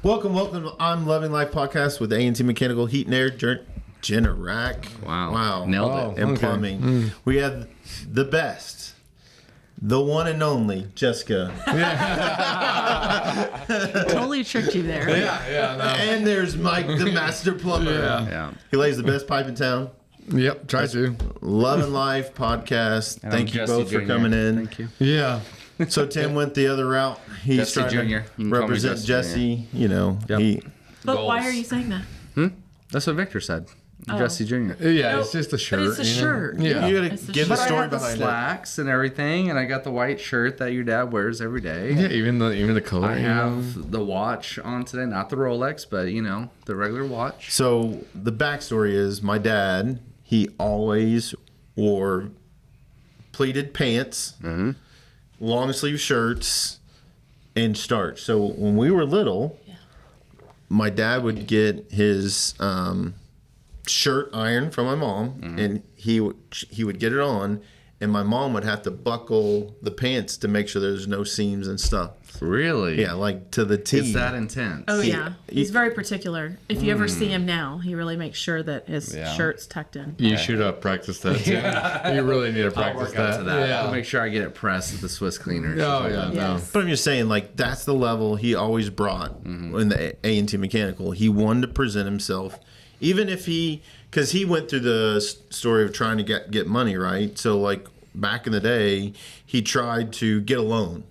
Welcome. I'm Loving Life Podcast with A&T Mechanical Heat and Air Generac. Wow. Nailed it. And plumbing. We have the best, the one and only Jessica. Totally tricked you there. Yeah. No. And there's Mike, the master plumber. Yeah. He lays the best pipe in town. Yep, try to. Loving Life Podcast. And Thank I'm you Jesse both for Jr. coming in. Thank you. Yeah. So Tim went the other route. He's Jesse trying Jr. You to can call me represent Jesse Jesse. You know, Yep. But why Goals. are you saying that? That's what Victor said. Jesse Jr. Yeah, No, it's just a shirt. But it's a shirt. Yeah. You gotta It's a give the shirt. story I have the behind it. slacks and everything, and I got the white shirt that your dad wears every day. Yeah, even the color. I you know? have the watch on today, not the Rolex, but the regular watch. So the backstory is my dad, he always wore pleated pants, long sleeve shirts, and starch. So when we were little, my dad would get his shirt ironed from my mom, and he would get it on, and my mom would have to buckle the pants to make sure there's no seams and stuff. Really? Yeah, like to the T. It's that intense. Oh, yeah. he- He's very particular. If you ever see him now, he really makes sure that his Yeah. shirt's tucked in. You should practice that too. You really need to I'll practice work up to that. Yeah. I'll make sure I get it pressed with the Swiss cleaner. Oh, yeah, no. Yes. But I'm just saying, like, that's the level he always brought in the A&T Mechanical. He wanted to present himself, even if because he went through the story of trying to get money, right? So, like, back in the day, he tried to get a loan,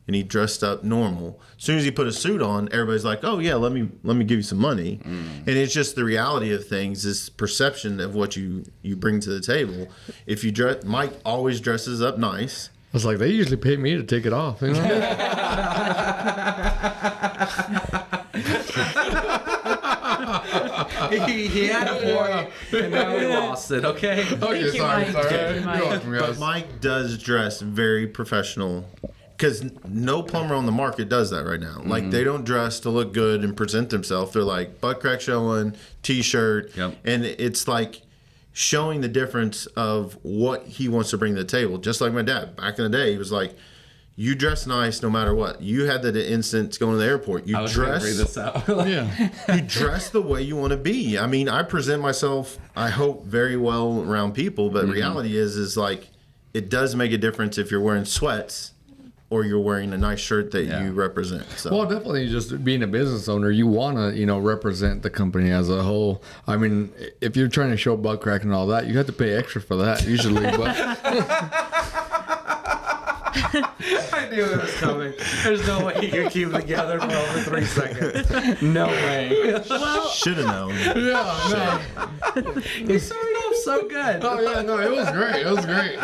and he dressed up normal. As soon as he put a suit on, everybody's like, "Oh yeah, let me give you some money." And it's just the reality of things, this perception of what you bring to the table. If you dress, Mike always dresses up nice. I was like, they usually pay me to take it off. You know? he had a point, and now he lost it, okay? Oh, Thank you, Mike. Thank you, Mike. You're welcome, But guys. Mike does dress very professional, because no plumber on the market does that right now. Like, they don't dress to look good and present themselves. They're like butt crack showing, t-shirt, Yep. and it's like showing the difference of what he wants to bring to the table. Just like my dad back in the day, he was like, "You dress nice no matter what." You had that instance going to the airport. You I was going to dress. read this out. Yeah. You dress the way you want to be. I mean, I present myself, I hope, very well around people, but reality is like, it does make a difference if you're wearing sweats or you're wearing a nice shirt that Yeah. you represent. So. Well, definitely, just being a business owner, you want to, represent the company as a whole. I mean, if you're trying to show butt crack and all that, you have to pay extra for that usually. But I knew it was coming. There's no way you could keep it together for over 3 seconds. No way. Well, Should have known. yeah, no. You started off so good. Oh yeah, no, it was great. It was great.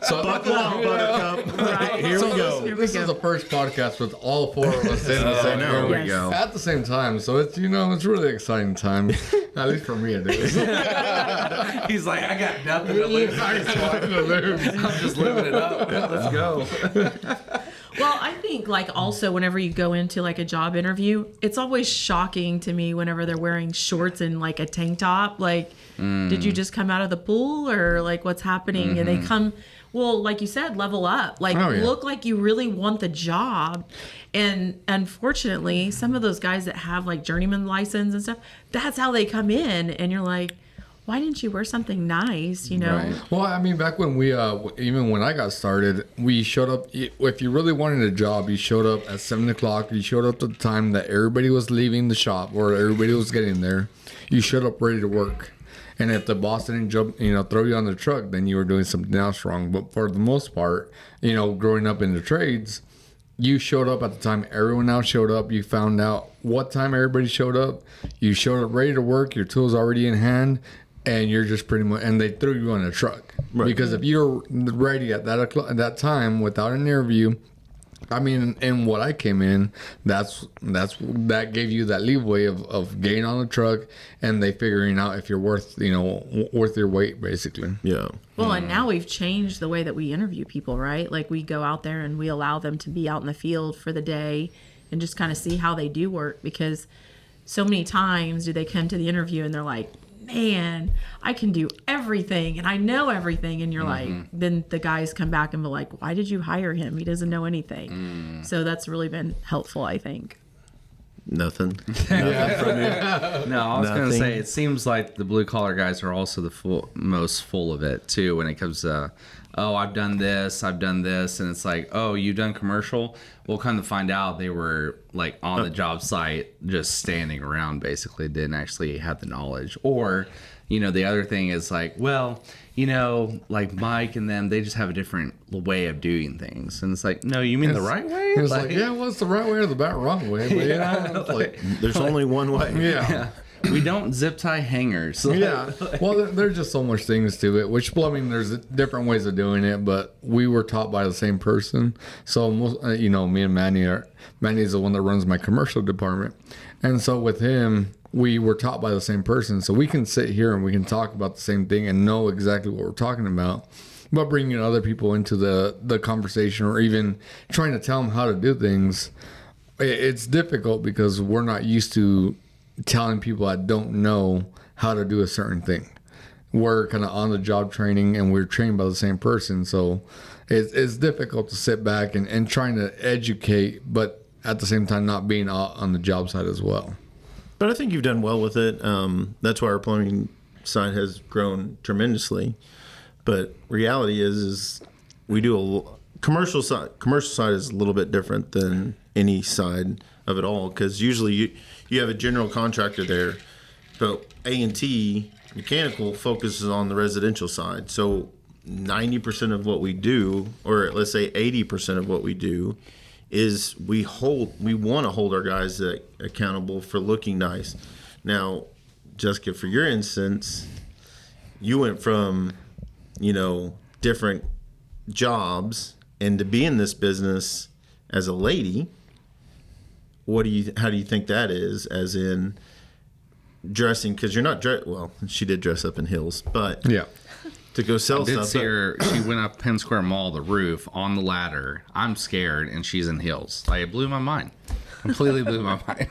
So Buckle up, Buttercup. right. Here we go. Here we This is go. the first podcast with all four of us in the same there room we Yes. go. at the same time. So it's it's really exciting time. At least for me, it is. He's like, I got nothing to lose. I'm just living it up. Let's go. Well, I think like also whenever you go into like a job interview, it's always shocking to me whenever they're wearing shorts and like a tank top. Like, did you just come out of the pool or like what's happening? And they come, well, like you said, level up. Like Oh, yeah. look like you really want the job. And unfortunately, some of those guys that have like journeyman license and stuff, that's how they come in. And you're like, why didn't you wear something nice? You know? Right. Well, I mean, back when we, even when I got started, we showed up. If you really wanted a job, you showed up at 7 o'clock. You showed up at the time that everybody was leaving the shop or everybody was getting there. You showed up ready to work. And if the boss didn't jump, throw you on the truck, then you were doing something else wrong. But for the most part, growing up in the trades, you showed up at the time everyone else showed up. You found out what time everybody showed up. You showed up ready to work. Your tools already in hand. And you're just pretty much, and they threw you on a truck. Right. Because if you're ready at that time without an interview, I mean, and what I came in, that gave you that leeway of getting on the truck, and they figuring out if you're worth your weight, basically. Yeah. Well, and now we've changed the way that we interview people, right? Like we go out there and we allow them to be out in the field for the day and just kind of see how they do work, because so many times do they come to the interview and they're like, man, I can do everything and I know everything. And you're like, then the guys come back and be like, why did you hire him? He doesn't know anything. So that's really been helpful, I think. Nothing. No, I was going to Nothing. say, it seems like the blue collar guys are also the most full of it too when it comes to, oh, I've done this, and it's like, oh, you done commercial? We'll kind of find out they were like on the job site, just standing around, basically didn't actually have the knowledge. Or, the other thing is like, well, like Mike and them, they just have a different way of doing things, and it's like, no, you mean the right way? It's like, yeah, what's the right way or the wrong way? But it's like, There's only one way. yeah. We don't zip tie hangers. Yeah. Well, there's just so much things to it, which, I mean, there's different ways of doing it, but we were taught by the same person. So, most, me and Manny's the one that runs my commercial department. And so with him, we were taught by the same person. So we can sit here and we can talk about the same thing and know exactly what we're talking about. But bringing other people into the conversation or even trying to tell them how to do things, it's difficult because we're not used to telling people that don't know how to do a certain thing. We're kind of on the job training and we're trained by the same person. So it's difficult to sit back and trying to educate, but at the same time not being on the job side as well. But I think you've done well with it. That's why our plumbing side has grown tremendously. But reality is we do commercial side. Commercial side is a little bit different than any side of it all, because usually you have a general contractor there, but A&T mechanical focuses on the residential side. So 90% of what we do, or let's say 80% of what we do, is we want to hold our guys accountable for looking nice. Now, Jessica, for your instance, you went from different jobs and to be in this business as a lady. How do you think that is, as in dressing? Because you're not well, she did dress up in heels, but Yeah. to go sell I did stuff. see her. She went up Penn Square Mall, the roof, on the ladder. I'm scared, and she's in heels. Like, it blew my mind. Completely blew my mind.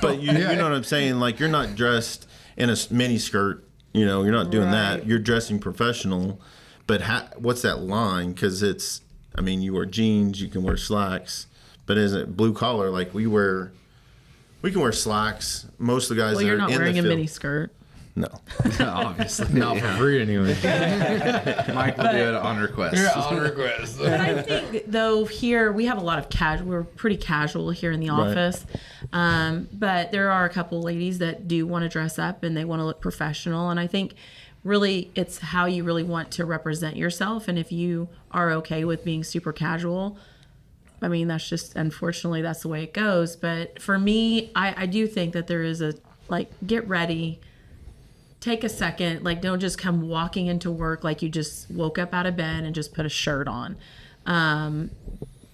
But you know what I'm saying? Like, you're not dressed in a mini skirt. You're not doing Right. that. You're dressing professional. But what's that line? Because you wear jeans, you can wear slacks. But isn't it blue collar? Like, we can wear slacks. Most of the guys Well, that you're are not in wearing the a field, mini skirt. no. Obviously. Not for free anyway. Mike will do it on request. On request. But I think, though, here we have a lot of casual. We're pretty casual here in the Right. office. But there are a couple ladies that do want to dress up and they want to look professional. And I think really it's how you really want to represent yourself. And if you are okay with being super casual, I mean, that's just, unfortunately, that's the way it goes. But for me, I do think that there is get ready. Take a second, don't just come walking into work like you just woke up out of bed and just put a shirt on.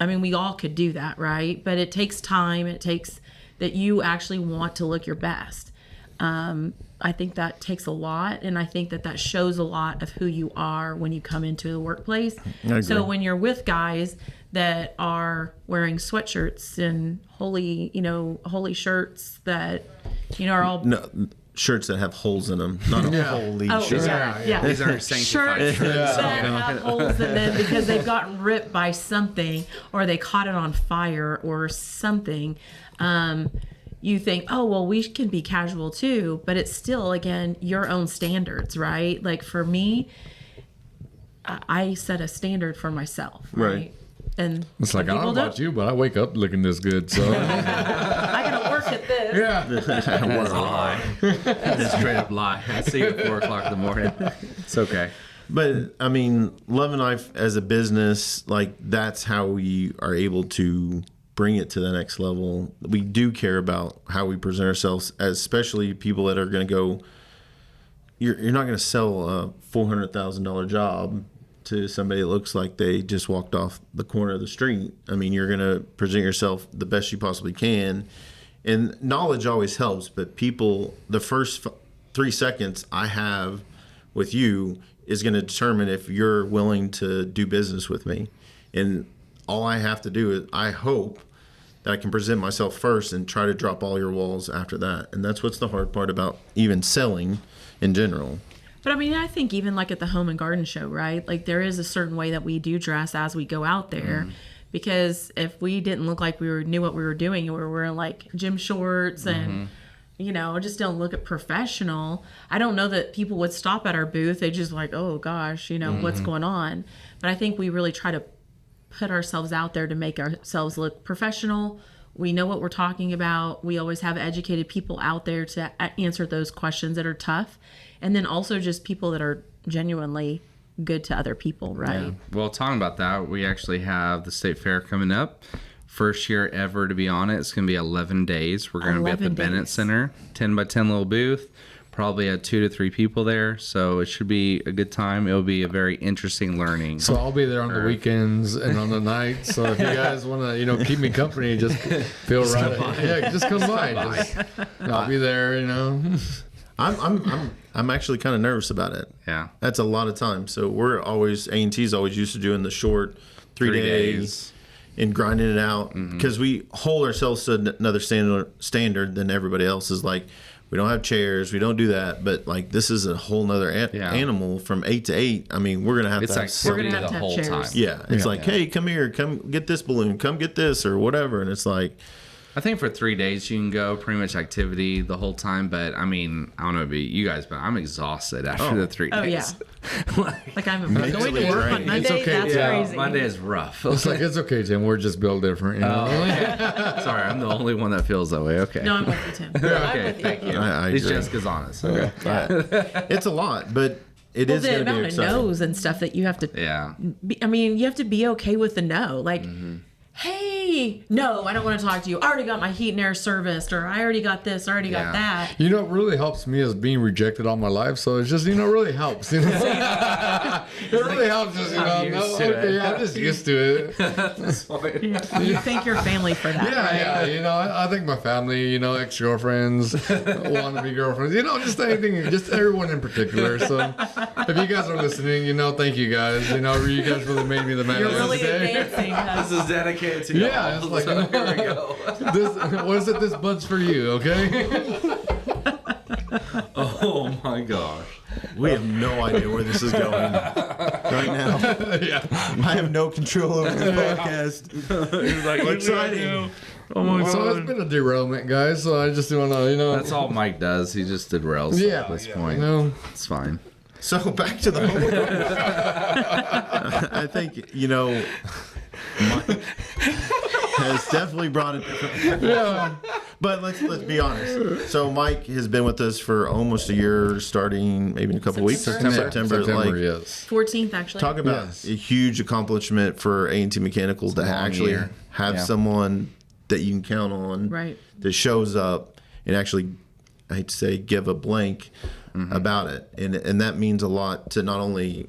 We all could do that, right? But it takes time. It takes that you actually want to look your best. I think that takes a lot, and I think that shows a lot of who you are when you come into the workplace. agree. So when you're with guys that are wearing sweatshirts and holy shirts that are all No, shirts that have holes in them. Not a holy Oh, shirt. yeah. These are sanctified shirts that have holes in them because they've gotten ripped by something or they caught it on fire or something. You think, oh, well, we can be casual too, but it's still, again, your own standards, right? Like for me, I set a standard for myself, right? And It's like, I don't know about you, but I wake up looking this good, so. I gotta work at this. Yeah. That's a lie. That's a straight up lie. I see you at 4 o'clock in the morning. It's okay. But Love and Life as a business, that's how we are able to bring it to the next level. We do care about how we present ourselves, especially people that are going to go. You're not going to sell a $400,000 job to somebody that looks like they just walked off the corner of the street. You're going to present yourself the best you possibly can. And knowledge always helps, but people, the first 3 seconds I have with you is going to determine if you're willing to do business with me. And all I have to do is, I hope that I can present myself first and try to drop all your walls after that. And that's what's the hard part about even selling, in general. But I mean, I think even like at the home and garden show, right? Like there is a certain way that we do dress as we go out there. Because if we didn't look like knew what we were doing, and we were wearing like gym shorts and, just don't look at professional, I don't know that people would stop at our booth. They just like, oh gosh, what's going on? But I think we really try to put ourselves out there to make ourselves look professional. We know what we're talking about. We always have educated people out there to answer those questions that are tough. And then also just people that are genuinely good to other people, right? Well, talking about that, we actually have the state fair coming up. First year ever to be on it. It's going to be 11 days. We're going to be at the 11 Bennett days. Center, 10 by 10 little booth. Probably had 2 to 3 people there, so it should be a good time. It'll be a very interesting learning. So I'll be there on the weekends and on the nights. So if you guys want to, keep me company, just feel right. Yeah, just come by. I'll be there. I'm actually kind of nervous about it. Yeah. That's a lot of time. So we're always A&T's always used to doing the short 3 days and grinding it out because we hold ourselves to another standard than everybody else. Is like, we don't have chairs, we don't do that, but like this is a whole nother animal from 8 to 8. I mean, we're gonna have It's to like have We're gonna activity have the to have whole chairs. time. yeah. It's like, hey, come here, come get this balloon, come get this or whatever, and it's like, I think for 3 days you can go pretty much activity the whole time, but I mean, I don't know about you guys, but I'm exhausted after the 3 days. Oh, yeah. Like I'm going to Mentally work on drained. Monday. It's okay, That's yeah. crazy. Monday is rough. It's like, it's okay, Tim. We're just built different. Sorry, I'm the only one that feels that way. Okay. No, I'm with you, Tim. I'm Okay, with you. thank you. I At least agree. Jessica's honest. Okay. it's a lot, but it Well, is the going to be amount of exciting. no's and stuff that you have to Yeah. you have to be okay with the no. Like, hey, no, I don't want to talk to you. I already got my heat and air serviced, or I already got this, I already Yeah. got that. What really helps me is being rejected all my life. So it's just, really helps. It really helps. Just, I'm used to it. I'm just used to it. You thank your family for that. right? Yeah. I think my family, ex-girlfriends, wannabe girlfriends, just anything, just everyone in particular. So if you guys are listening, thank you guys. You guys really made me the man You're I am really today. advancing. This is dedicated to Yeah, it's like, here we go. This bunch for you, okay? Oh my gosh. We have no idea where this is going right now. I have no control over this podcast. Like, Exciting. So it's been a derailment, guys. So I just want to, That's all Mike does. He just derails at this point. It's fine. So back to the home. I think Mike has definitely brought it. Yeah. But let's be honest. So Mike has been with us for almost a year, starting maybe in a couple weeks. September. Like, Yes. 14th, actually. talk about Yes. a huge accomplishment for A&T Mechanical to a long actually year. have Yeah. someone that you can count on, Right. that shows up and actually, I hate to say, give a blank about it, and that means a lot to not only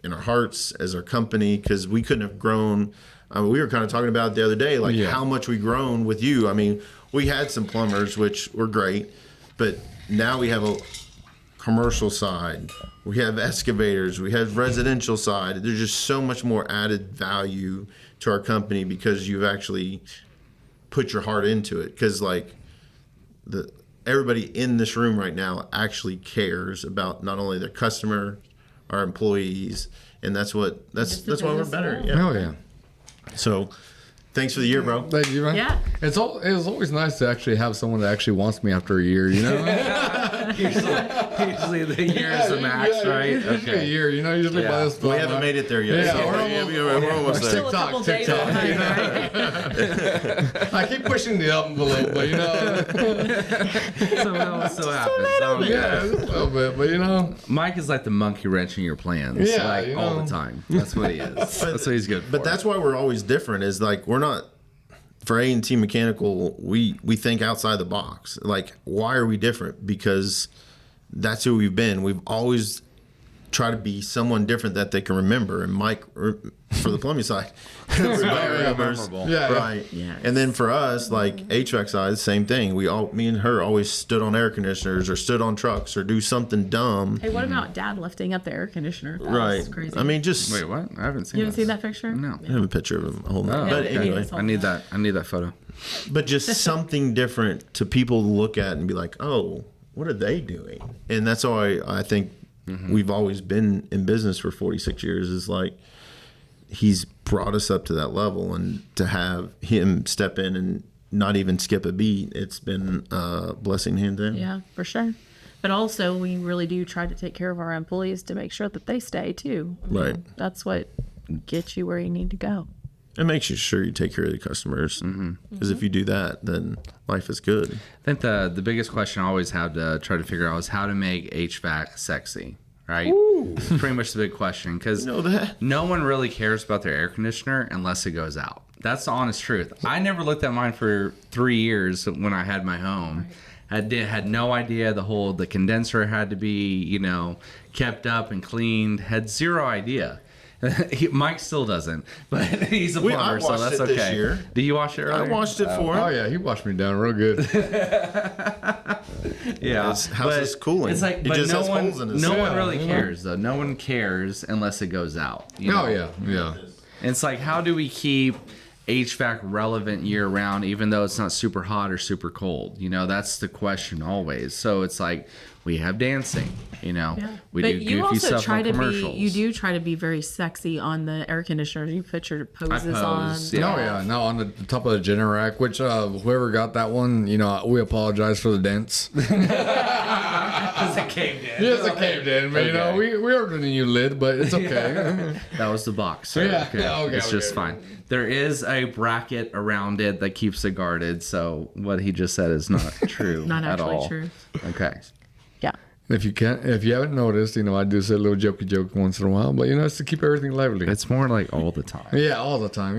in our hearts as our company, because we couldn't have grown. I mean, we were kind of talking about it the other day, like how much we grown with you. I mean, we had some plumbers, which were great, but now we have a commercial side, we have excavators, we have residential side. There's just so much more added value to our company because you've actually put your heart into it. Because like everybody in this room right now actually cares about not only their customer, our employees, and that's why we're better. Yeah. Oh yeah. So, thanks for the year, bro. Thank you, man. Yeah. It was always nice to actually have someone that actually wants me after a year. Usually the year is the max, right? Usually a year. Usually by this We time, haven't made it there yet. Yeah, so we're almost there. Still a couple days behind, right? I keep pushing the envelope, but Somehow it still happens. I don't know. yeah, just a little bit, but Mike is like the monkey wrench in your plans, Yeah, like all the time. That's what he is. That's what he's good for. But that's why we're always different. Is like we're not for A&T Mechanical. We think outside the box. Like, why are we different? Because that's who we've been. We've always tried to be someone different that they can remember. And Mike, for the plumbing side, everybody remembers. memorable. Yeah. Right. Yes. And then for us, like HVAC side, same thing. Me and her always stood on air conditioners or stood on trucks or do something dumb. Hey, what about Dad lifting up the air conditioner? That Right. was crazy. I mean, just Wait, what? I haven't seen. you haven't this. seen that picture? No. I have a picture of him holding it. Oh, But okay. anyway, I need that. I need that photo. but just something different to people to look at and be like, oh, what are they doing? And that's why I think we've always been in business for 46 years is like, he's brought us up to that level, and to have him step in and not even skip a beat, it's been a blessing hand in. Yeah, for sure. But also, we really do try to take care of our employees to make sure that they stay too. I mean, Right. That's what gets you where you need to go. It makes you sure you take care of the customers. Because if you do that, then life is good. I think the biggest question I always have to try to figure out is how to make HVAC sexy, right? It's pretty much the big question, because You know that? no one really cares about their air conditioner unless it goes out. That's the honest truth. I never looked at mine for 3 years when I had my home. Had no idea the condenser had to be, kept up and cleaned. Had zero idea. Mike still doesn't, but he's a I plumber, so washed that's it okay. this year. Did you wash it I earlier? washed it for him. Oh yeah, he washed me down real good. Yeah, His house but is cooling. It's like, He but just no has one, holes in his no ceiling. one really Yeah. cares though. No one cares unless it goes out. Oh yeah. And it's like, how do we keep HVAC relevant year round, even though it's not super hot or super cold? That's the question always. So it's like, we have dancing. We But do you goofy also stuff try on to commercials. you do try to be very sexy on the air conditioners. You put your poses on. pose, yeah. Oh yeah, no, on the top of the Generac, which whoever got that one, we apologize for the dents. Because it caved in. Yes, it caved in, but Okay. we ordered a new lid, but it's okay. That was the box. Sir. Yeah, yeah, okay, It's just okay. fine. There is a bracket around it that keeps it guarded. So what he just said is not true Not at actually all. true. Okay. Yeah. If you haven't noticed, I do say a little jokey joke once in a while, but it's to keep everything lively. It's more like all the time. Yeah, all the time,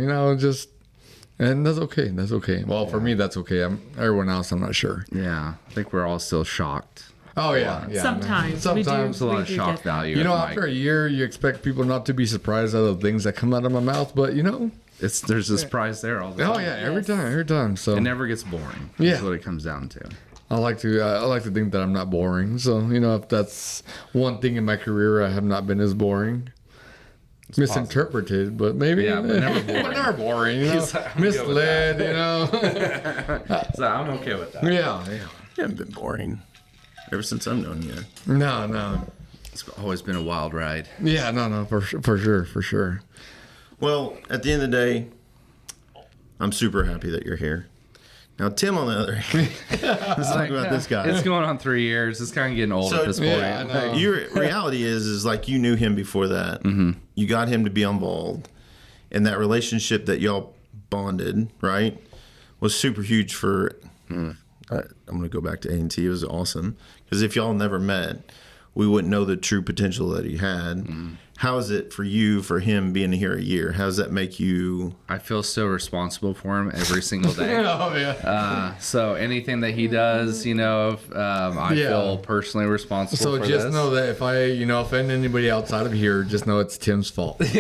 and that's okay. That's okay. Well, for me, that's okay. Everyone else, I'm not sure. Yeah. I think we're all still shocked. Oh yeah, yeah. Sometimes. Sometimes. There's a lot We of do shock get- value. You know, with Mike. after a year, you expect people not to be surprised at the things that come out of my mouth, but There's a surprise there all the time. oh yeah, every time. So It never gets boring. Yeah. That's what it comes down to. I like to think that I'm not boring. So if that's one thing in my career, I have not been as boring. Misinterpreted, but maybe. Yeah, but never boring. But never boring. He's like, I'm good with Misled. So I'm okay with that. Yeah. You haven't been boring ever since I've known you. No. It's always been a wild ride. Yeah. No. For sure. Well, at the end of the day, I'm super happy that you're here. Now, Tim, on the other hand, let's talk about this guy. It's going on 3 years. It's kind of getting old So- at this point. Yeah, I know. Your reality is like you knew him before that. You got him to be involved, and that relationship that y'all bonded, right, was super huge for. I'm gonna go back to A&T. It was awesome because if y'all never met, we wouldn't know the true potential that he had. How is it for you, for him being here a year? How does that make you? I feel so responsible for him every single day. Oh yeah. So anything that he does, I Yeah. feel personally responsible So for just this. know that if I, offend anybody outside of here, just know it's Tim's fault. He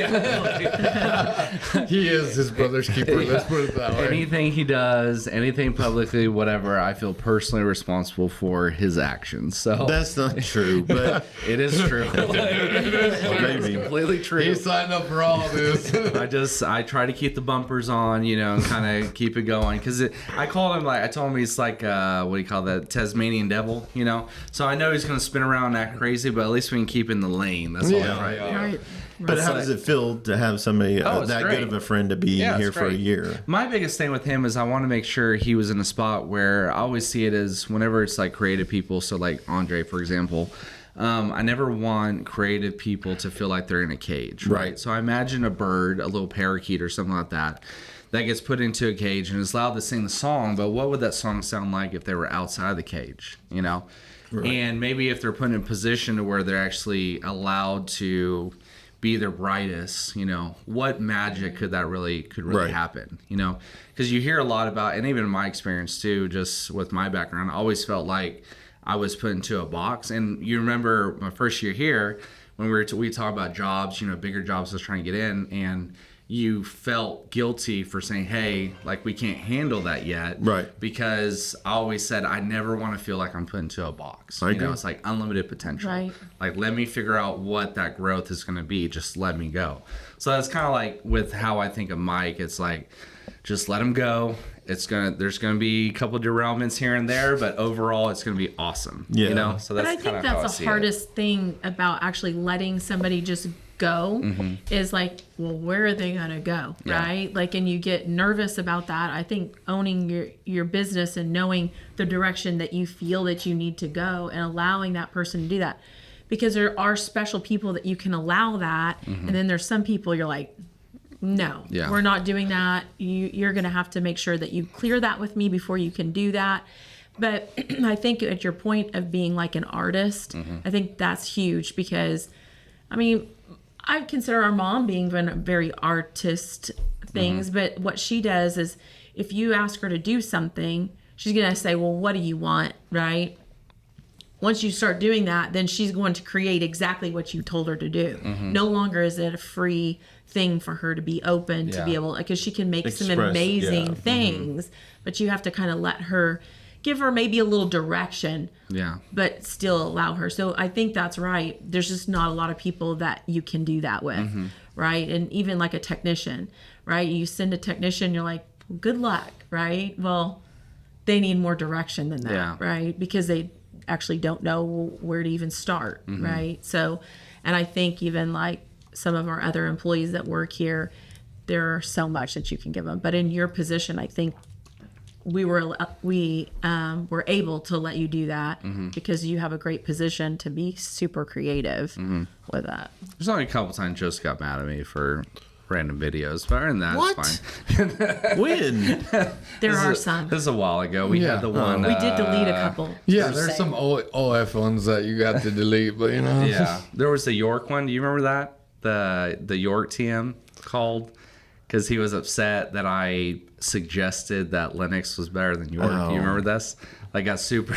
is his brother's keeper. Let's put it that way. Anything he does, anything publicly, whatever, I feel personally responsible for his actions. So That's not true, but it is true. maybe. It's completely true. He signed up for all this. I try to keep the bumpers on, and kind of keep it going. Because I told him he's like, what do you call that? Tasmanian devil, So I know he's going to spin around and act crazy, but at least we can keep in the lane. That's all Yeah, I'm trying to do. Right. But how does it feel to have somebody it's that great. good of a friend to be Yeah, here it's for a great. year? My biggest thing with him is I want to make sure he was in a spot where I always see it as whenever it's like creative people. So like Andre, for example, I never want creative people to feel like they're in a cage, right? So I imagine a bird, a little parakeet or something like that gets put into a cage and is allowed to sing the song. But what would that song sound like if they were outside the cage, And maybe if they're put in a position to where they're actually allowed to be their brightest, what magic could really Right. happen, because you hear a lot about, and even in my experience too, just with my background, I always felt like I was put into a box. And you remember my first year here when we talked about jobs, bigger jobs I was trying to get in, and you felt guilty for saying, hey, like we can't handle that yet. Right. Because I always said I never want to feel like I'm put into a box. I agree. It's like unlimited potential. Right. Like let me figure out what that growth is going to be. Just let me go. So that's kind of like with how I think of Mike. It's like just let him go there's gonna be a couple derailments here and there, but overall it's gonna be awesome. Yeah. You know, so But that's I kind think of how I that's see the it. hardest thing about actually letting somebody just go is like, well, where are they gonna go, Yeah. right? Like, and you get nervous about that. I think owning your business and knowing the direction that you feel that you need to go and allowing that person to do that, because there are special people that you can allow that, and then there's some people you're like, no, Yeah. we're not doing that. You're gonna have to make sure that you clear that with me before you can do that. But I think at your point of being like an artist, I think that's huge because, I mean, I consider our mom being very artist things, but what she does is if you ask her to do something, she's going to say, well, what do you want? Right? Once you start doing that, then she's going to create exactly what you told her to do. No longer is it a free thing for her to be open, to be Yeah. able, because she can make some Express, amazing yeah. things, but you have to kind of give her maybe a little direction, Yeah. but still allow her. So I think that's right. There's just not a lot of people that you can do that with, right? And even like a technician, right? You send a technician, you're like, good luck, right? Well, they need more direction than that, Yeah. right? Because they actually don't know where to even start, right? So, and I think even like some of our other employees that work here, there's so much that you can give them. But in your position, I think we were able to let you do that because you have a great position to be super creative with that. There's only a couple times Joe's got mad at me for random videos, but other than that, What? it's fine. When? There are some. This is a while ago. We Yeah. had the one. We did delete a couple. Yeah, per there's se. some OF ones that you got to delete, but you know. Yeah, there was the York one. Do you remember that? The York TM called because he was upset that I suggested that Linux was better than York. Oh. You remember this? I got super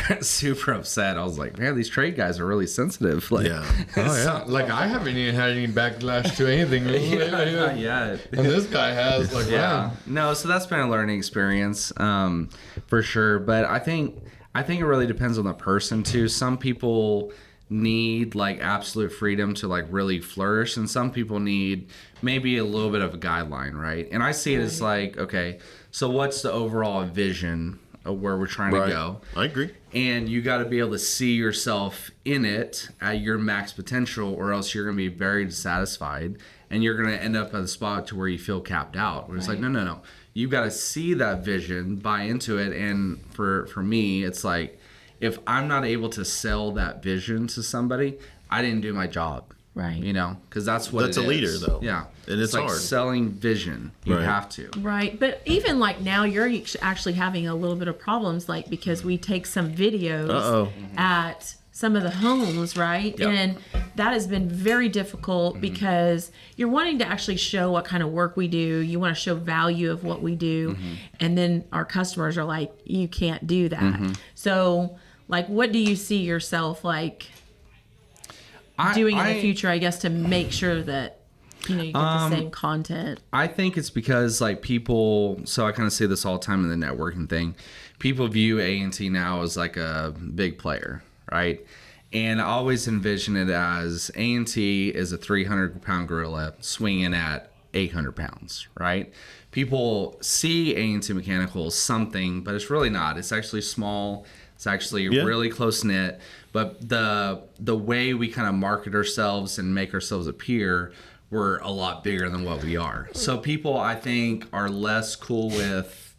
upset. I was like, man, these trade guys are really sensitive. Like, Yeah. Oh yeah. Like I haven't even had any backlash to anything. not yet. And this guy has like Yeah. wow. No, so that's been a learning experience, for sure. But I think it really depends on the person too. Some people need like absolute freedom to like really flourish, and some people need maybe a little bit of a guideline, right? And I see it as like, okay, so what's the overall vision of where we're trying to go? I agree. And you got to be able to see yourself in it at your max potential, or else you're going to be very dissatisfied and you're going to end up at a spot to where you feel capped out. Where it's like, no. You've got to see that vision, buy into it. And for me, it's like, if I'm not able to sell that vision to somebody, I didn't do my job. Right. You know, because that's what That's it a leader, is. though. Yeah. And it's like hard. selling vision. You Right. have to. Right. But even like now, you're actually having a little bit of problems, like because we take some videos Uh-oh. at some of the homes, right? Yep. And that has been very difficult because you're wanting to actually show what kind of work we do. You want to show value of what we do. And then our customers are like, you can't do that. So, like, what do you see yourself like doing in the future, I guess, to make sure that, you know, you get the same content? I think it's because like people, so I kind of say this all the time in the networking thing. People view A&T now as like a big player, right? And I always envision it as A&T is a 300-pound gorilla swinging at 800 pounds, right? People see A&T Mechanical as something, but it's really not. It's actually small. It's actually Yeah. really close knit. But the way we kind of market ourselves and make ourselves appear, we're a lot bigger than what we are. So people, I think, are less cool with.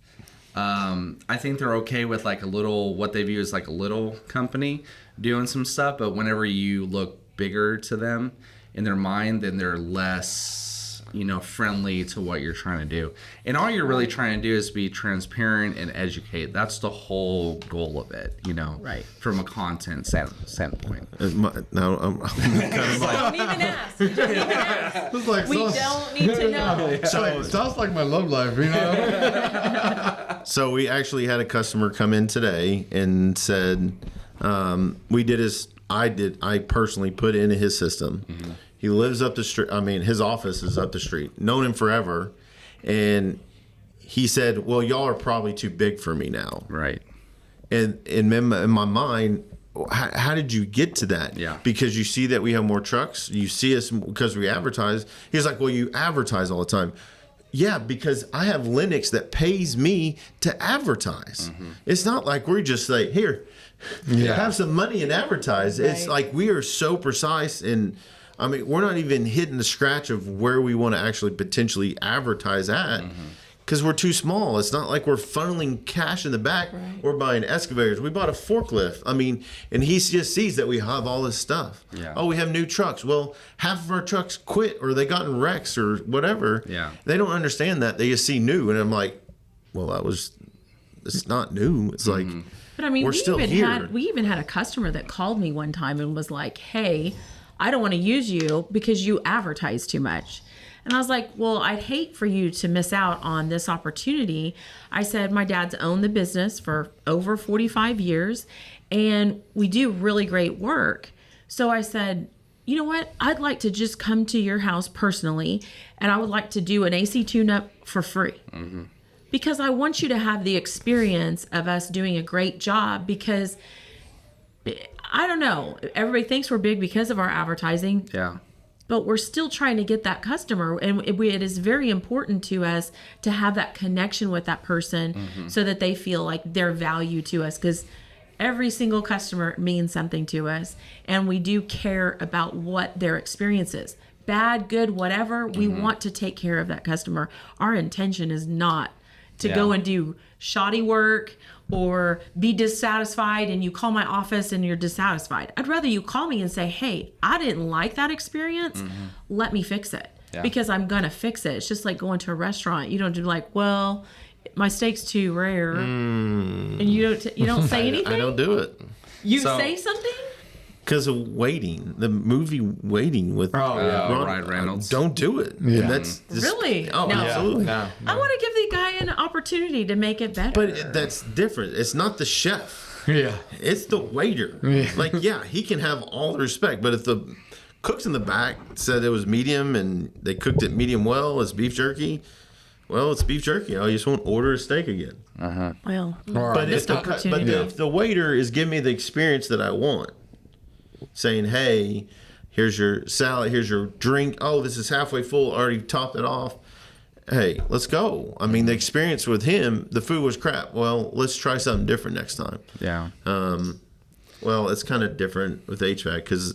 I think they're okay with like a little, what they view as like a little company doing some stuff. But whenever you look bigger to them in their mind, then they're less, you know, friendly to what you're trying to do. And all you're really trying to do is be transparent and educate. That's the whole goal of it, you know, Right. from a content standpoint. Now I'm Don't even ask. Don't even ask. It's like We don't need to know. sounds like my love life, you know. So we actually had a customer come in today and said, I personally put into his system. Mm-hmm. He lives up the street. I mean, his office is up the street. Known him forever. And he said, well, y'all are probably too big for me now. Right. And in my mind, how did you get to that? Yeah. Because you see that we have more trucks. You see us because we advertise. He's like, well, you advertise all the time. Yeah, because I have Linux that pays me to advertise. It's not like we're just like, here, have some money and advertise. It's Right. like we are so precise, and I mean, we're not even hitting the scratch of where we want to actually potentially advertise at. Because we're too small. It's not like we're funneling cash in the back. Right. We're buying excavators. We bought a forklift. I mean, and he just sees that we have all this stuff. Yeah. Oh, we have new trucks. Well, half of our trucks quit or they got in wrecks or whatever. Yeah. They don't understand that. They just see new. And I'm like, well, it's not new. It's like, But I mean, we're still here. we even had a customer that called me one time and was like, "Hey, I don't want to use you because you advertise too much." And I was like, "Well, I'd hate for you to miss out on this opportunity." I said, "My dad's owned the business for over 45 years and we do really great work." So I said, "You know what? I'd like to just come to your house personally and I would like to do an AC tune-up for free." Because I want you to have the experience of us doing a great job, because I don't know, everybody thinks we're big because of our advertising, Yeah. but we're still trying to get that customer. And it is very important to us to have that connection with that person so that they feel like they're value to us, because every single customer means something to us. And we do care about what their experience is. Bad, good, whatever, we want to take care of that customer. Our intention is not to go and do shoddy work or be dissatisfied and you call my office and you're dissatisfied. I'd rather you call me and say, "Hey, I didn't like that experience. Let me fix it." Yeah. Because I'm going to fix it. It's just like going to a restaurant. You don't do like, "Well, my steak's too rare." And you don't say anything. I don't do it. You So- say something? Because of Waiting, the movie Waiting with Ryan Reynolds. Don't do it. Yeah. And that's just, Really? Oh, No. absolutely. I want to give the guy an opportunity to make it better. But that's different. It's not the chef. Yeah. It's the waiter. Like, yeah, he can have all the respect, but if the cooks in the back said it was medium and they cooked it medium well, it's beef jerky, well, it's beef jerky. I just won't order a steak again. well, But missed opportunity. if the waiter is giving me the experience that I want, saying, "Hey, here's your salad, here's your drink. Oh, this is halfway full. Already topped it off. Hey, let's go." I mean, the experience with him, the food was crap. Well, let's try something different next time. Yeah. Well, it's kind of different with HVAC because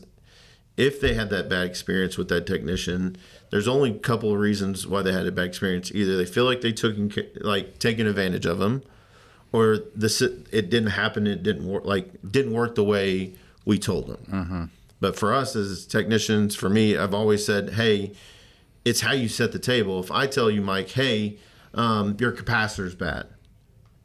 if they had that bad experience with that technician, there's only a couple of reasons why they had a bad experience. Either they feel like they taking advantage of them, or it didn't happen. It didn't work the way we told them. But for us as technicians, for me, I've always said, "Hey, it's how you set the table." If I tell you, Mike, "Hey, your capacitor's bad,"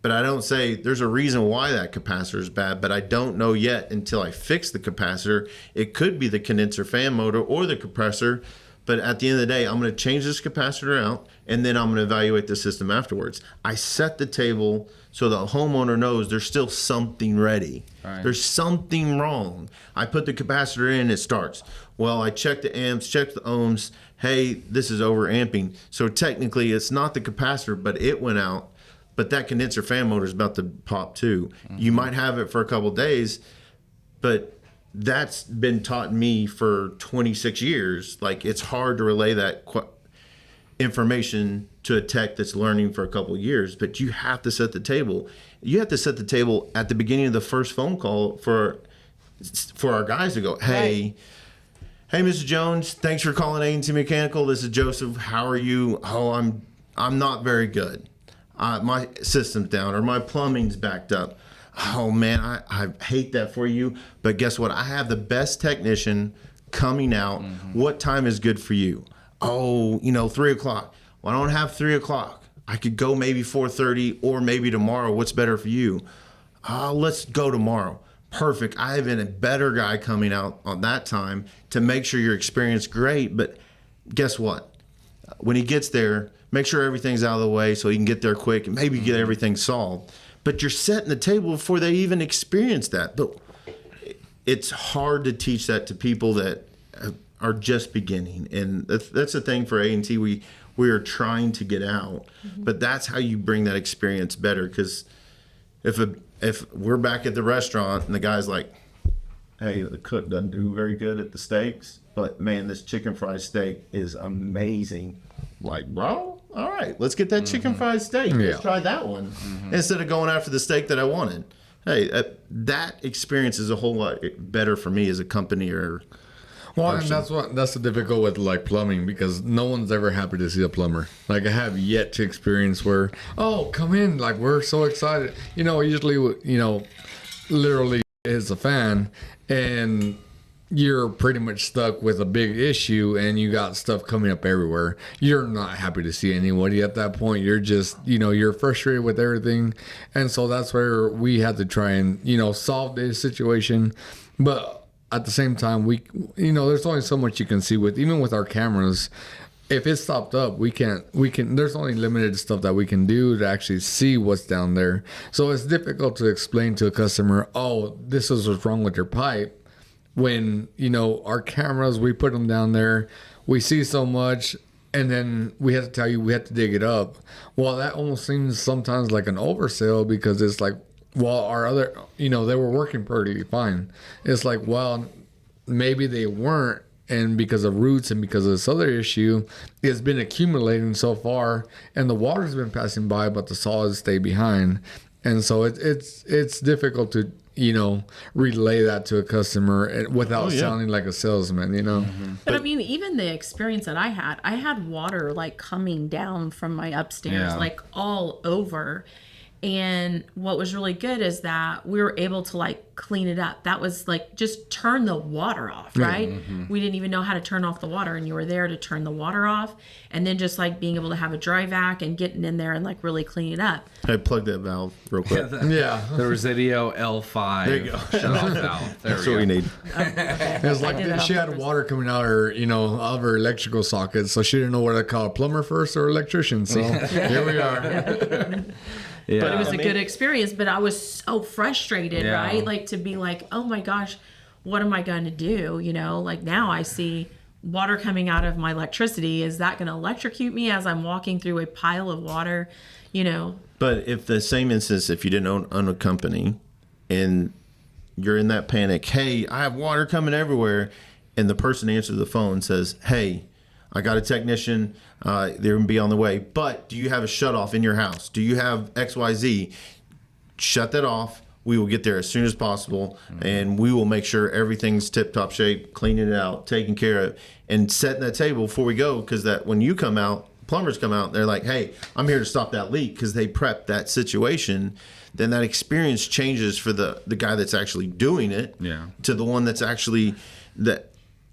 but I don't say there's a reason why that capacitor is bad, but I don't know yet until I fix the capacitor. It could be the condenser fan motor or the compressor, but at the end of the day, I'm going to change this capacitor out, and then I'm going to evaluate the system afterwards. I set the table so the homeowner knows there's still something ready. Right. There's something wrong. I put the capacitor in, it starts. Well, I check the amps, check the ohms. Hey, this is over amping. So technically, it's not the capacitor, but it went out. But that condenser fan motor is about to pop too. You might have it for a couple of days, but that's been taught me for 26 years. Like, it's hard to relay that information to a tech that's learning for a couple of years, but you have to set the table. You have to set the table at the beginning of the first phone call for our guys to go, "Hey, hey, Mr. Jones, thanks for calling A&T Mechanical. This is Joseph. How are you?" "Oh, I'm not very good. My system's down, or my plumbing's backed up." "Oh man, I hate that for you. But guess what? I have the best technician coming out. What time is good for you?" "Oh, 3 o'clock. Well, I don't have 3 o'clock. I could go maybe 4:30 or maybe tomorrow. What's better for you?" Let's go tomorrow." "Perfect. I have a better guy coming out on that time to make sure your experience great. But guess what? When he gets there, make sure everything's out of the way so he can get there quick and maybe get everything solved." But you're setting the table before they even experience that. But it's hard to teach that to people that are just beginning. And that's the thing for A&T. We are trying to get out. But that's how you bring that experience better. Because if we're back at the restaurant and the guy's like, "Hey, the cook doesn't do very good at the steaks, but man, this chicken fried steak is amazing." Like, bro, all right, let's get that chicken fried steak. Yeah. Let's try that one instead of going after the steak that I wanted. Hey, that experience is a whole lot better for me as a company or. Well, and that's the difficult with like plumbing, because no one's ever happy to see a plumber. Like, I have yet to experience where, oh, come in, like, we're so excited. Usually, literally is a fan, and you're pretty much stuck with a big issue, and you got stuff coming up everywhere. You're not happy to see anybody at that point. You're just, you're frustrated with everything, and so that's where we had to try and, solve this situation, but at the same time, there's only so much you can see even with our cameras. If it's stopped up, we can, there's only limited stuff that we can do to actually see what's down there. So it's difficult to explain to a customer, oh, this is what's wrong with your pipe. When, our cameras, we put them down there, we see so much, and then we have to tell you we have to dig it up. Well, that almost seems sometimes like an oversell, because it's like, well, our other, they were working pretty fine. It's like, well, maybe they weren't, and because of roots and because of this other issue, it's been accumulating so far, and the water's been passing by, but the solids stay behind. And so it's difficult to, relay that to a customer without sounding like a salesman, But I mean, even the experience that I had water like coming down from my upstairs, like all over. And what was really good is that we were able to like clean it up. That was like just turn the water off, right? We didn't even know how to turn off the water, and you were there to turn the water off, and then just like being able to have a dry vac and getting in there and like really clean it up. Hey, plug that valve real quick. Yeah. The Residio L5 There you go. shut off valve. There That's we what we go. need. It's like I did that she on had purpose. water coming out of her electrical socket, so she didn't know whether to call a plumber first or electrician. So here we are. Yeah. But it was a good experience. But I was so frustrated, Yeah. right? Like to be like, oh my gosh, what am I going to do? Like now I see water coming out of my electricity. Is that going to electrocute me as I'm walking through a pile of water? But if the same instance, if you didn't own a company and you're in that panic, hey, I have water coming everywhere, and the person answers the phone and says, hey, I got a technician, they're going to be on the way, but do you have a shutoff in your house? Do you have XYZ? Shut that off. We will get there as soon as possible, and we will make sure everything's tip-top shape, cleaning it out, taking care of it, and setting that table before we go, because that when you come out, plumbers come out, they're like, hey, I'm here to stop that leak, because they prepped that situation. Then that experience changes for the guy that's actually doing it to the one that's actually the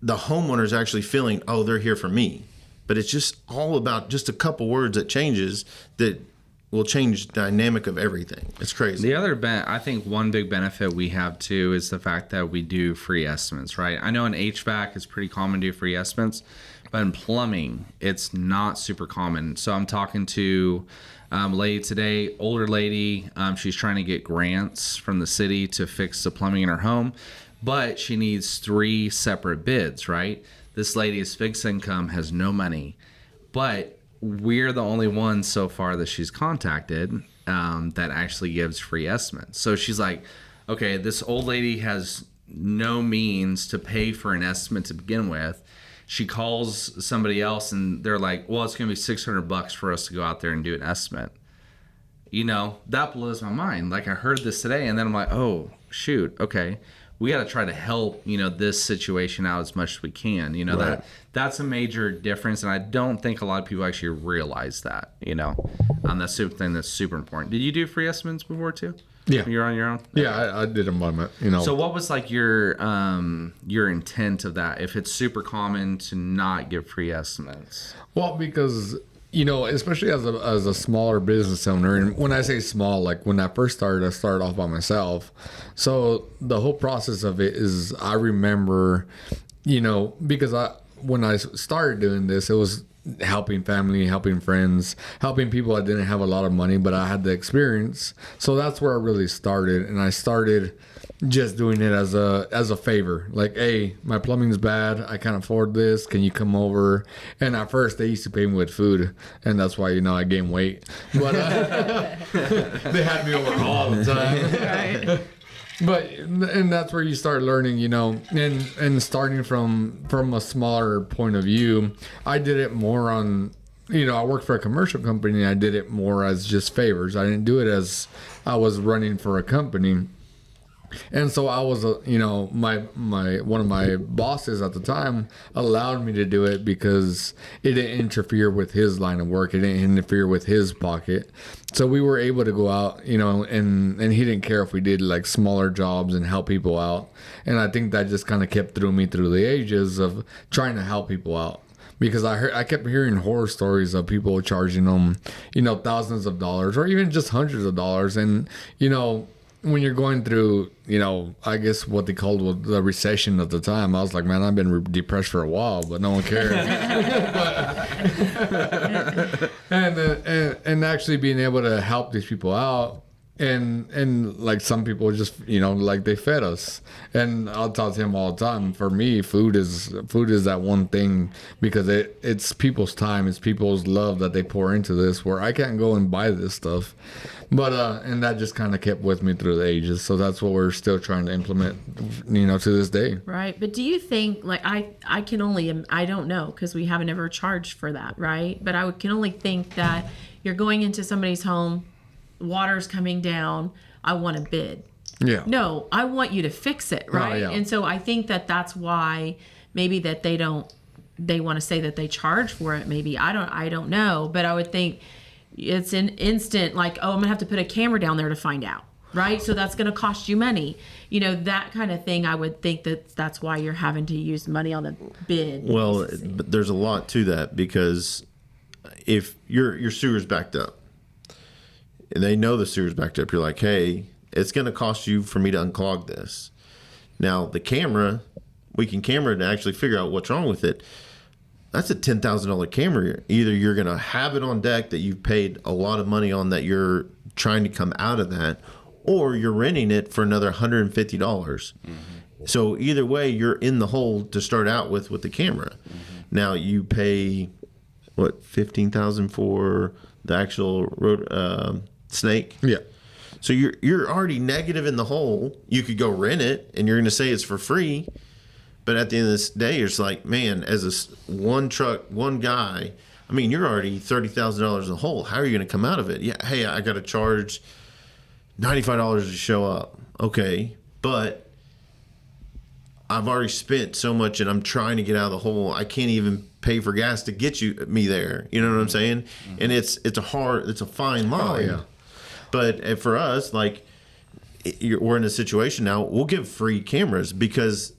homeowner's actually feeling, oh, they're here for me. But it's just all about just a couple words that changes that will change the dynamic of everything. It's crazy. The other I think one big benefit we have too is the fact that we do free estimates, right? I know in HVAC it's pretty common to do free estimates, but in plumbing it's not super common. So I'm talking to a lady today, older lady. She's trying to get grants from the city to fix the plumbing in her home, but she needs 3 separate bids, right? This lady is fixed income, has no money, but we're the only ones so far that she's contacted that actually gives free estimates. So she's like, okay, this old lady has no means to pay for an estimate to begin with. She calls somebody else and they're like, well, it's going to be $600 for us to go out there and do an estimate. That blows my mind. Like I heard this today and then I'm like, oh, shoot. Okay. We got to try to help, this situation out as much as we can. Right. That's a major difference. And I don't think a lot of people actually realize that, that's something that's super important. Did you do free estimates before too? Yeah. You're on your own? Yeah, I did them by my, So what was like your intent of that? If it's super common to not give free estimates? Well, because, especially as a smaller business owner, and when I say small, like when I first started, I started off by myself. So the whole process of it is, I remember, because when I started doing this, it was helping family, helping friends, helping people that didn't have a lot of money, but I had the experience. So that's where I really started. And I started just doing it as a favor. Like, hey, my plumbing's bad. I can't afford this. Can you come over? And at first they used to pay me with food. And that's why, I gained weight. But they had me over all the time. Right. And that's where you start learning, and starting from a smaller point of view. I did it more on I worked for a commercial company. And I did it more as just favors. I didn't do it as I was running for a company. And so I was, my one of my bosses at the time allowed me to do it because it didn't interfere with his line of work. It didn't interfere with his pocket. So we were able to go out, and he didn't care if we did like smaller jobs and help people out. And I think that just kind of kept through me through the ages of trying to help people out. Because I kept hearing horror stories of people charging them, thousands of dollars or even just hundreds of dollars. And, when you're going through, I guess what they called the recession at the time, I was like, man, I've been depressed for a while, but no one cared. and actually being able to help these people out. And like some people just, like they fed us. And I'll talk to him all the time. For me, food is that one thing because it's people's time. It's people's love that they pour into this where I can't go and buy this stuff. But, and that just kind of kept with me through the ages. So that's what we're still trying to implement, to this day. Right. But do you think, like, I can only, I don't know because we haven't ever charged for that, right? But I can only think that you're going into somebody's home, water's coming down, I want a bid. Yeah. No, I want you to fix it, right? yeah. And so I think that's why maybe that they want to say that they charge for it. Maybe I don't know, but I would think it's an instant like, oh, I'm gonna have to put a camera down there to find out, right? So that's gonna cost you money, that kind of thing. I would think that's why you're having to use money on the bid. Well, but there's a lot to that because if your sewer's backed up, and they know the sewer's backed up, you're like, hey, it's going to cost you for me to unclog this. Now, the camera, we can camera it and actually figure out what's wrong with it. That's a $10,000 camera. Either you're going to have it on deck that you've paid a lot of money on that you're trying to come out of that, or you're renting it for another $150. Mm-hmm. So either way, you're in the hole to start out with the camera. Mm-hmm. Now, you pay, $15,000 for the actual snake? Yeah. So you're already negative in the hole. You could go rent it, and you're going to say it's for free. But at the end of this day, it's like, man, as one truck, one guy, I mean, you're already $30,000 in the hole. How are you going to come out of it? Yeah, hey, I got to charge $95 to show up. Okay, but I've already spent so much, and I'm trying to get out of the hole. I can't even pay for gas to get me there. You know what I'm saying? Mm-hmm. And it's a fine line. Oh, yeah. But for us, like, we're in a situation now. We'll give free cameras because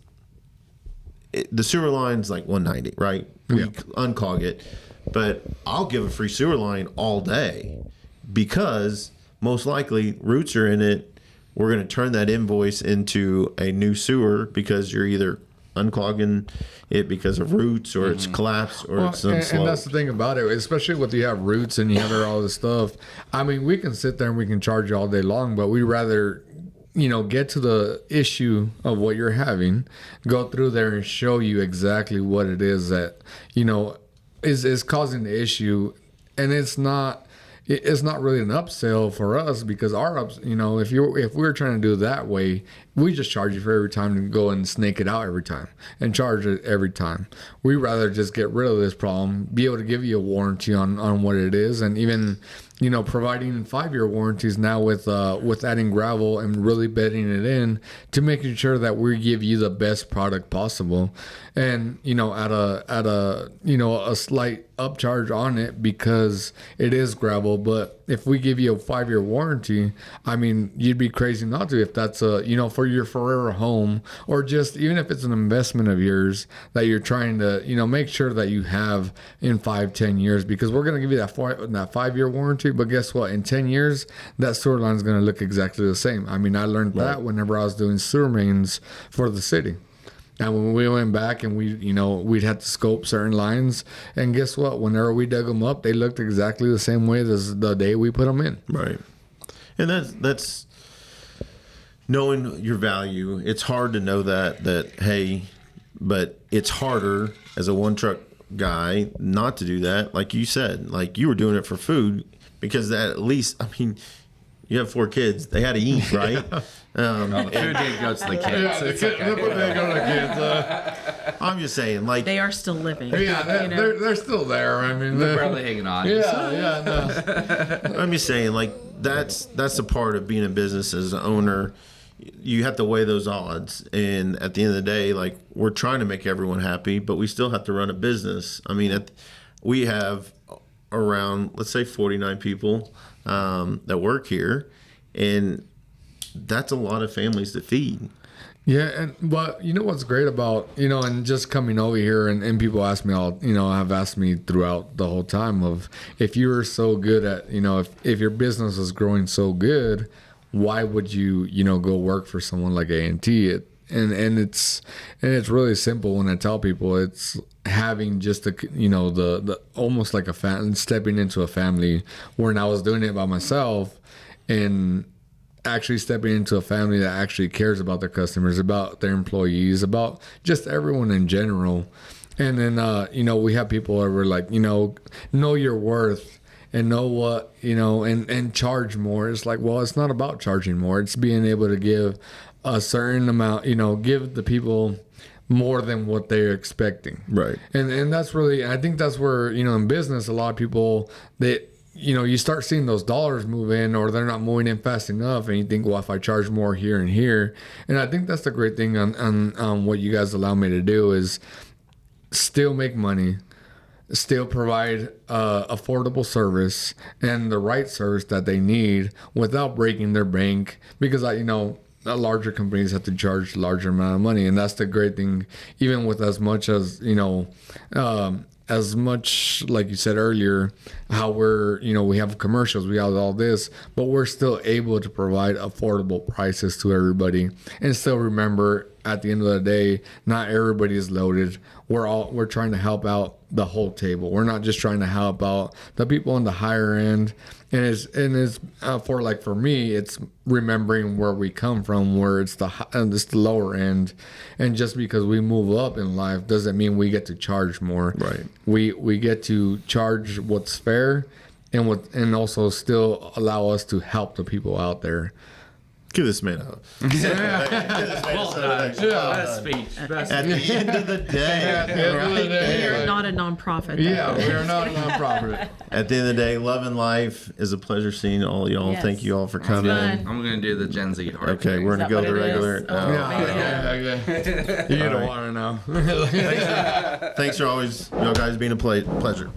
the sewer line's like $190, right? We unclog it, but I'll give a free sewer line all day because most likely roots are in it. We're going to turn that invoice into a new sewer because you're either unclogging it because of roots or it's collapsed or it's and that's the thing about it, especially with you have roots and you have all this stuff. I mean, we can sit there and we can charge you all day long, but we rather get to the issue of what you're having, go through there and show you exactly what it is that is causing the issue. And it's not really an upsell for us because if we're trying to do it that way, we just charge you for every time to go and snake it out every time and charge it every time. We rather just get rid of this problem, be able to give you a warranty on what it is, and even providing 5-year warranties now with adding gravel and really bedding it in to making sure that we give you the best product possible, and at a slight upcharge on it because it is gravel. But if we give you a 5-year warranty, I mean, you'd be crazy not to if that's for your forever home, or just even if it's an investment of yours that you're trying to make sure that you have in 5-10 years, because we're going to give you that 5-year warranty. But guess what? In 10 years, that sewer line is going to look exactly the same. I mean, I learned that whenever I was doing sewer mains for the city. And when we went back and we'd have to scope certain lines, and guess what? Whenever we dug them up, they looked exactly the same way as the day we put them in. Right. And that's knowing your value. It's hard to know that hey, but it's harder as a one truck guy not to do that. Like you said, like you were doing it for food because that at least, I mean, you have 4 kids. They had to eat, right? The food did go to the kids. Yeah, the food did go to the kids. I'm just saying, like, They are still living. Yeah, you know? they're still there. I mean, They're barely hanging on. yeah, no. I'm just saying, like, that's a part of being a business as an owner. You have to weigh those odds, and at the end of the day, like, we're trying to make everyone happy, but we still have to run a business. I mean, we have around, let's say, 49 people that work here, and that's a lot of families to feed. Yeah, but you know what's great about, and just coming over here and people ask me have asked me throughout the whole time of, if you were so good at, if your business is growing so good, why would you, go work for someone like A&T? And it's really simple when I tell people. It's having just the almost like a family, stepping into a family, when I was doing it by myself, and actually stepping into a family that actually cares about their customers, about their employees, about just everyone in general. And then we have people that were like, know your worth and know what, and charge more. It's like, well, it's not about charging more. It's being able to give a certain amount, give the people more than what they're expecting. Right. And that's really, I think that's where, in business, a lot of people, you start seeing those dollars move in, or they're not moving in fast enough, and you think, well, if I charge more here and here. And I think that's the great thing on what you guys allow me to do, is still make money, still provide affordable service and the right service that they need without breaking their bank, because larger companies have to charge larger amount of money. And that's the great thing, even with as much as as much, like you said earlier, how we're, we have commercials, we have all this, but we're still able to provide affordable prices to everybody. And still remember, at the end of the day, not everybody is loaded. We're trying to help out the whole table. We're not just trying to help out the people on the higher end. And it's for me, it's remembering where we come from, where it's the lower end. And just because we move up in life doesn't mean we get to charge more. Right. We get to charge what's fair, and also still allow us to help the people out there. Give this man a Best speech. Best At the end of the day, We are not a nonprofit. though. Yeah, we are not a nonprofit. at the end of the day, love and life is a pleasure seeing all y'all. Yes. Thank you all for coming. fun. I'm gonna do the Gen Z hard. Okay, thing. we're Is gonna that go what the it regular. is? Oh, Yeah. You don't want to know. Thanks for always, y'all guys being a pleasure.